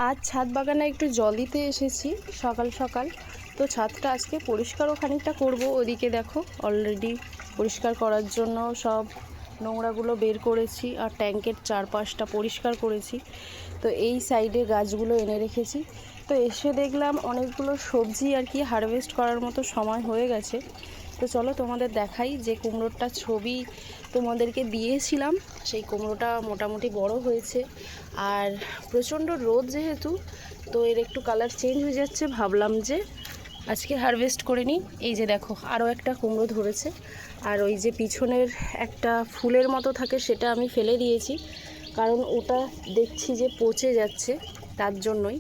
আজ ছাদ বাগানে একটু জল দিতে এসেছি সকাল সকাল। তো ছাদটা আজকে পরিষ্কারও খানিকটা করব। ওদিকে দেখো অলরেডি পরিষ্কার করার জন্য সব নোংরাগুলো বের করেছি আর ট্যাঙ্কের চারপাশটা পরিষ্কার করেছি। তো এই সাইডে গাছগুলো এনে রেখেছি। তো এসে দেখলাম অনেকগুলো সবজি আর কি হারভেস্ট করার মতো সময় হয়ে গেছে। তো চলো তোমাদের দেখাই যে কুমড়োটা ছবি তোমাদেরকে দিয়েছিলাম, সেই কুমড়োটা মোটামুটি বড় হয়েছে। আর প্রচণ্ড রোদ যেহেতু, তো এর একটু কালার চেঞ্জ হয়ে যাচ্ছে। ভাবলাম যে আজকে হারভেস্ট করে নিই। এই যে দেখো আরও একটা কুমড়ো ধরেছে। আর ওই যে পিছনের একটা ফুলের মতো থাকে সেটা আমি ফেলে দিয়েছি, কারণ ওটা দেখছি যে পচে যাচ্ছে, তার জন্যই।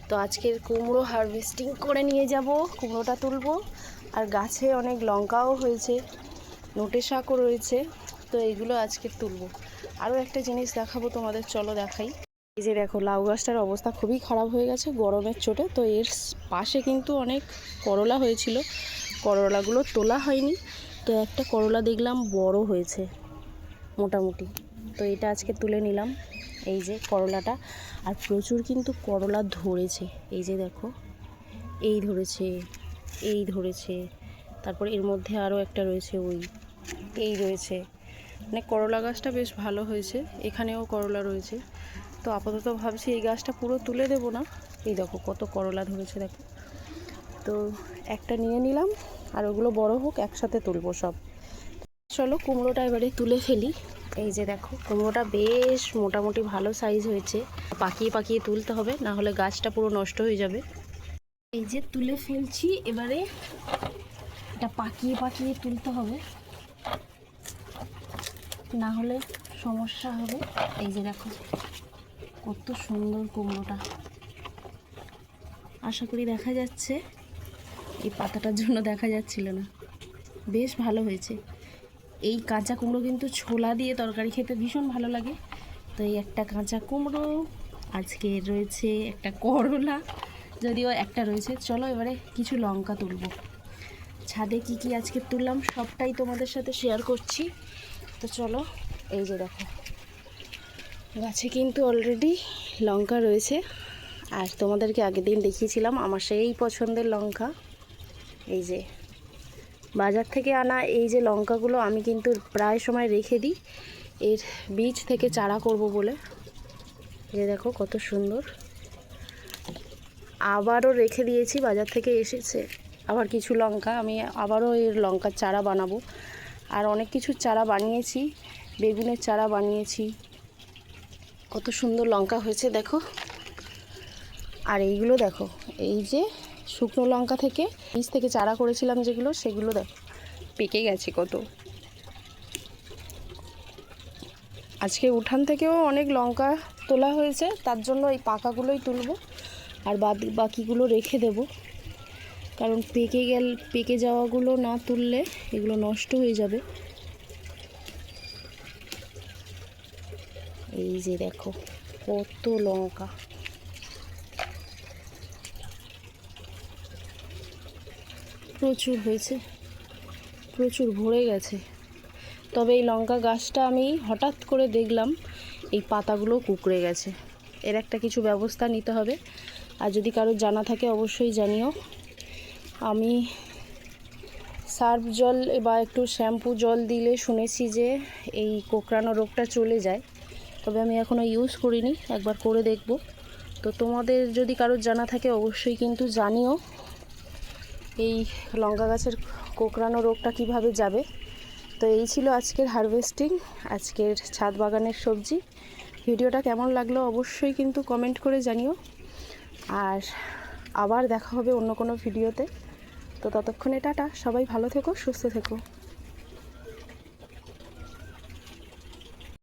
তো আজকের কুমড়ো হারভেস্টিং করে নিয়ে যাব, কুমড়োটা তুলবো। আর গাছে অনেক লঙ্কাও হয়েছে, নোটে শাকও রয়েছে, তো এইগুলো আজকে তুলবো। আরও একটা জিনিস দেখাবো তোমাদের, চলো দেখাই। এই যে দেখো লাউ গাছটার অবস্থা খুবই খারাপ হয়ে গেছে গরমের চোটে। তো এর পাশে কিন্তু অনেক করলা হয়েছিল, করলাগুলো তোলা হয়নি। তো একটা করলা দেখলাম বড় হয়েছে মোটামুটি, তো এটা আজকে তুলে নিলাম। এই যে করলাটা, আর প্রচুর কিন্তু করলা ধরেছে। এই যে দেখো এই ধরেছে, এই ধরেছে, তারপর এর মধ্যে আরও একটা রয়েছে, ওই এই রয়েছে। মানে করলা গাছটা বেশ ভালো হয়েছে, এখানেও করলা রয়েছে। তো আপাতত ভাবছি এই গাছটা পুরো তুলে দেব না। এই দেখো কত করলা ধরেছে দেখো। তো একটা নিয়ে নিলাম, আর ওগুলো বড় হোক একসাথে তুলবো সব। চলো কুমড়োটা এবারে তুলে ফেলি। এই যে দেখো কুমড়োটা বেশ মোটামুটি ভালো সাইজ হয়েছে। পাকিয়ে পাকিয়ে তুলতে হবে, না হলে গাছটা পুরো নষ্ট হয়ে যাবে। এই যে তুলে ফেলছি, এবারে এটা পাকিয়ে পাকিয়ে তুলতে হবে, না হলে সমস্যা হবে। এই যে দেখো কত সুন্দর কুমড়োটা, আশা করি দেখা যাচ্ছে। এই পাতাটার জন্য দেখা যাচ্ছিল না, বেশ ভালো হয়েছে। এই কাঁচা কুমড়ো কিন্তু ছোলা দিয়ে তরকারি খেতে ভীষণ ভালো লাগে। তো এই একটা কাঁচা কুমড়ো, আজকে রয়েছে একটা করলা, যদিও একটা রয়েছে। চলো এবারে কিছু লঙ্কা তুলব। ছাদে কি কি আজকে তুললাম সবটাই তোমাদের সাথে শেয়ার করছি। তো চলো, এই যে দেখো গাছে কিন্তু অলরেডি লঙ্কা রয়েছে। আর তোমাদেরকে আগের দিন দেখিয়েছিলাম আমার সেই পছন্দের লঙ্কা। এই যে বাজার থেকে আনা এই যে লঙ্কাগুলো আমি কিন্তু প্রায় সময় রেখে দিই এর বীজ থেকে চারা করব বলে। এই দেখো কত সুন্দর, আবারও রেখে দিয়েছি, বাজার থেকে এসেছে আবার কিছু লঙ্কা, আমি আবারও এর লঙ্কার চারা বানাবো। আর অনেক কিছু চারা বানিয়েছি, বেগুনের চারা বানিয়েছি। কত সুন্দর লঙ্কা হয়েছে দেখো। আর এইগুলো দেখো, এই যে শুকনো লঙ্কা থেকে বীজ থেকে চারা করেছিলাম যেগুলো, সেগুলো দেখো পেকে গেছে কত। আজকে উঠান থেকেও অনেক লঙ্কা তোলা হয়েছে, তার জন্য এই পাকাগুলোই তুলবো, আর বাকিগুলো রেখে দেব। কারণ পেকে যাওয়াগুলো না তুললে এগুলো নষ্ট হয়ে যাবে। এই যে দেখো কত লঙ্কা, প্রচুর হয়েছে, প্রচুর ভরে গেছে। তবে এই লঙ্কা গাছটা আমি হঠাৎ করে দেখলাম এই পাতাগুলো কুঁকড়ে গেছে, এর একটা কিছু ব্যবস্থা নিতে হবে। আর যদি কারোর জানা থাকে অবশ্যই জানিও। আমি সার্ফ জল বা একটু শ্যাম্পু জল দিলে শুনেছি যে এই কোঁকড়ানো রোগটা চলে যায়, তবে আমি এখনও ইউজ করিনি, একবার করে দেখব। তো তোমাদের যদি কারোর জানা থাকে অবশ্যই কিন্তু জানিও এই লঙ্কা গাছের কোঁকড়ানো রোগটা কিভাবে যাবে। তো এই ছিল আজকের হারভেস্টিং, আজকের ছাদ বাগানের সবজি। ভিডিওটা কেমন লাগলো অবশ্যই কিন্তু কমেন্ট করে জানিও। আর আবার দেখা হবে অন্য কোনো ভিডিওতে। তো ততক্ষণে টাটা, সবাই ভালো থেকো, সুস্থ থেকো।